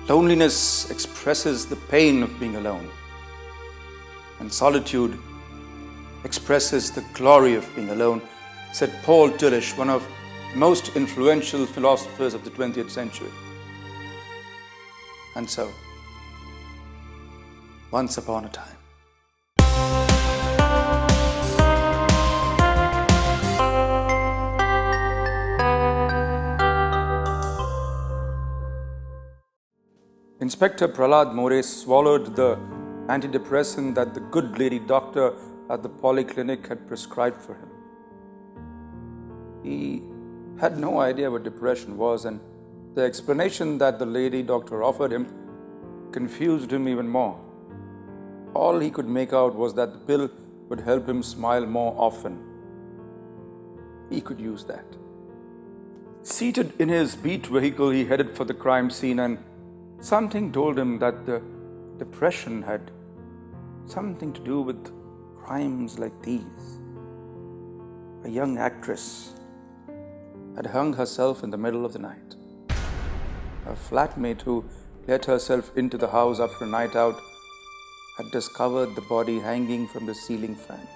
Loneliness expresses the pain of being alone, and solitude expresses the glory of being alone, said Paul Tillich, one of the most influential philosophers of the 20th century. And so, once upon a time, Inspector Prahlad More swallowed the antidepressant that the good lady doctor at the polyclinic had prescribed for him. He had no idea what depression was, and the explanation that the lady doctor offered him confused him even more. All he could make out was that the pill would help him smile more often. He could use that. Seated in his beat vehicle, he headed for the crime scene, and something told him that the depression had something to do with crimes like these. A young actress had hung herself in the middle of the night. A flatmate who let herself into the house after a night out had discovered the body hanging from the ceiling fan.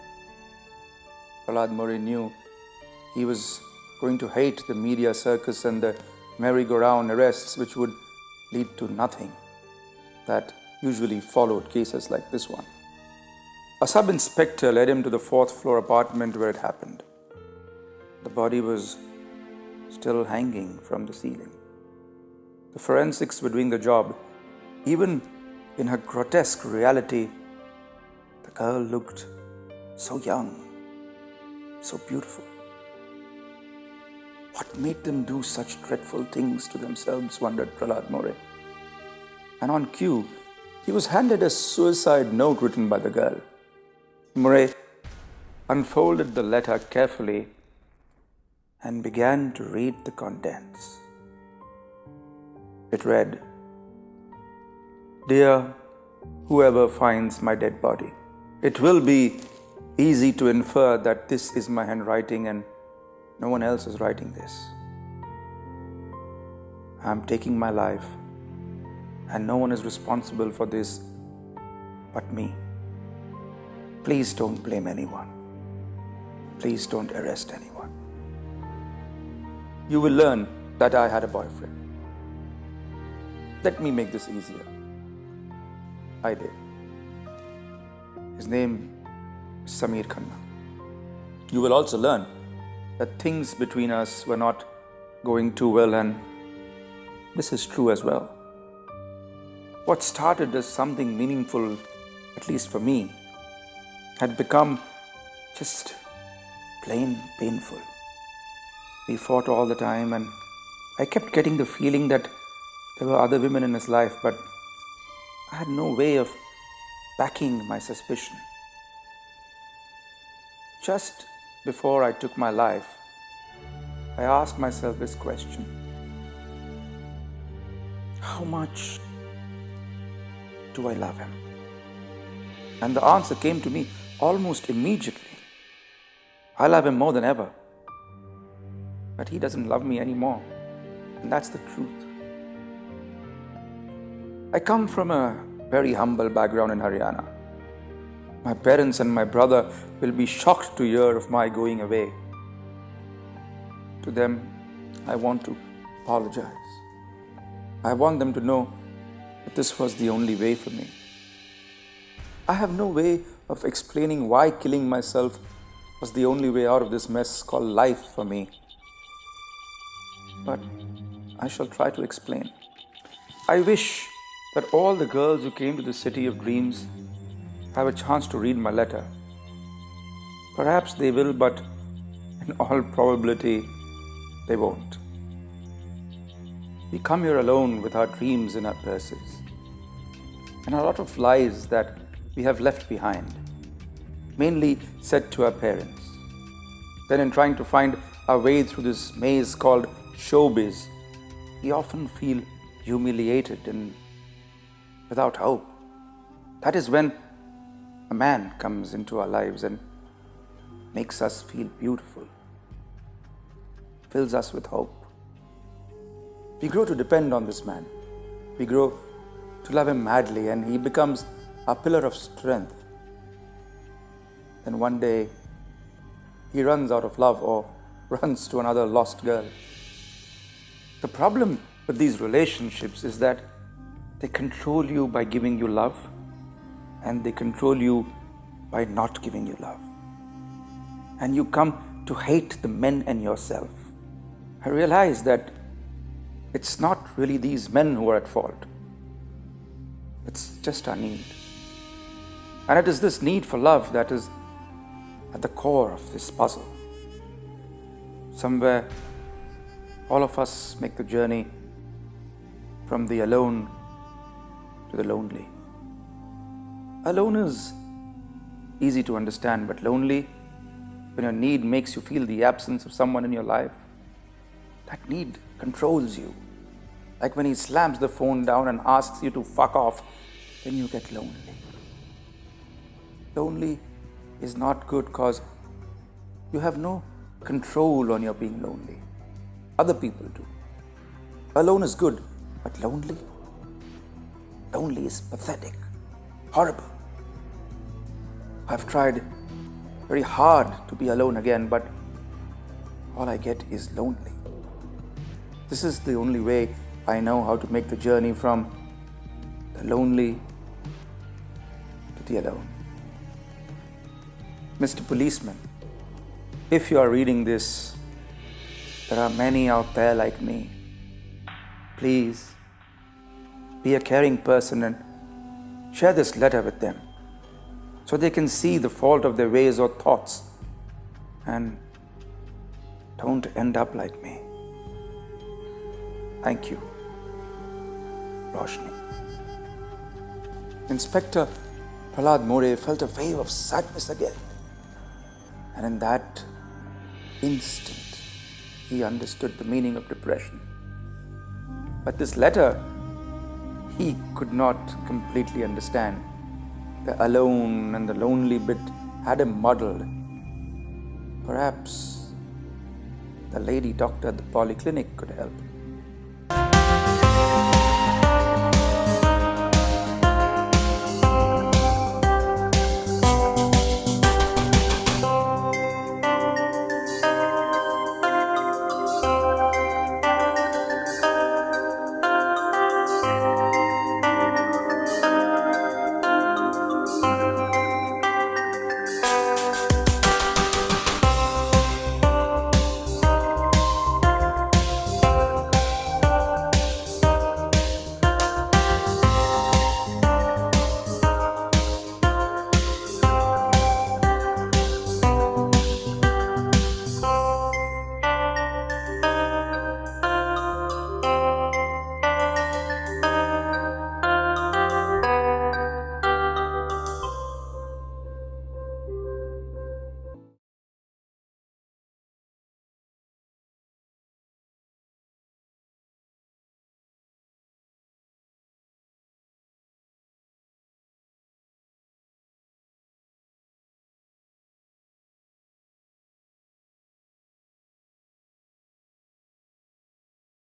Prahlad More knew he was going to hate the media circus and the merry-go-round arrests which would lead to nothing, that usually followed cases like this one. A sub-inspector led him to the 4th floor apartment where it happened. The body was still hanging from the ceiling. The forensics were doing the job. Even in her grotesque reality, the girl looked so young, so beautiful. What made them do such dreadful things to themselves, wondered Prahlad More. And on cue, he was handed a suicide note written by the girl. More unfolded the letter carefully and began to read the contents. It read, "Dear whoever finds my dead body, it will be easy to infer that this is my handwriting and no one else is writing this. I am taking my life and no one is responsible for this but me. Please don't blame anyone. Please don't arrest anyone. You will learn that I had a boyfriend. Let me make this easier. I did. His name is Sameer Khanna. You will also learn that things between us were not going too well, and this is true as well. What started as something meaningful, at least for me, had become just plain painful. We fought all the time, and I kept getting the feeling that there were other women in his life, but I had no way of backing my suspicion. Just before I took my life, I asked myself this question: how much do I love him? And the answer came to me almost immediately. I love him more than ever. But he doesn't love me anymore. And that's the truth. I come from a very humble background in Haryana. My parents and my brother will be shocked to hear of my going away. To them, I want to apologize. I want them to know that this was the only way for me. I have no way of explaining why killing myself was the only way out of this mess called life for me. But I shall try to explain. I wish that all the girls who came to the city of dreams have a chance to read my letter. Perhaps they will, but in all probability, they won't. We come here alone with our dreams in our purses and a lot of lies that we have left behind, mainly said to our parents. Then in trying to find our way through this maze called showbiz, we often feel humiliated and without hope. That is when a man comes into our lives and makes us feel beautiful, fills us with hope. We grow to depend on this man, We grow to love him madly, and he becomes our pillar of strength. Then one day, he runs out of love or runs to another lost girl. The problem with these relationships is that they control you by giving you love, and they control you by not giving you love. And you come to hate the men and yourself. I realize that it's not really these men who are at fault. It's just our need. And it is this need for love that is at the core of this puzzle. Somewhere, all of us make the journey from the alone to the lonely. Alone is easy to understand, but lonely, when your need makes you feel the absence of someone in your life, that need controls you. Like when he slams the phone down and asks you to fuck off, then you get lonely. Lonely is not good because you have no control on your being lonely. Other people do. Alone is good, but lonely? Lonely is pathetic, horrible. I've tried very hard to be alone again, but all I get is lonely. This is the only way I know how to make the journey from the lonely to the alone. Mr. Policeman, if you are reading this, there are many out there like me. Please, be a caring person and share this letter with them so they can see the fault of their ways or thoughts and don't end up like me. Thank you, Roshni. Inspector Prahlad More felt a wave of sadness again. And in that instant, he understood the meaning of depression. But this letter, he could not completely understand. The alone and the lonely bit had him muddled. Perhaps the lady doctor at the polyclinic could help him.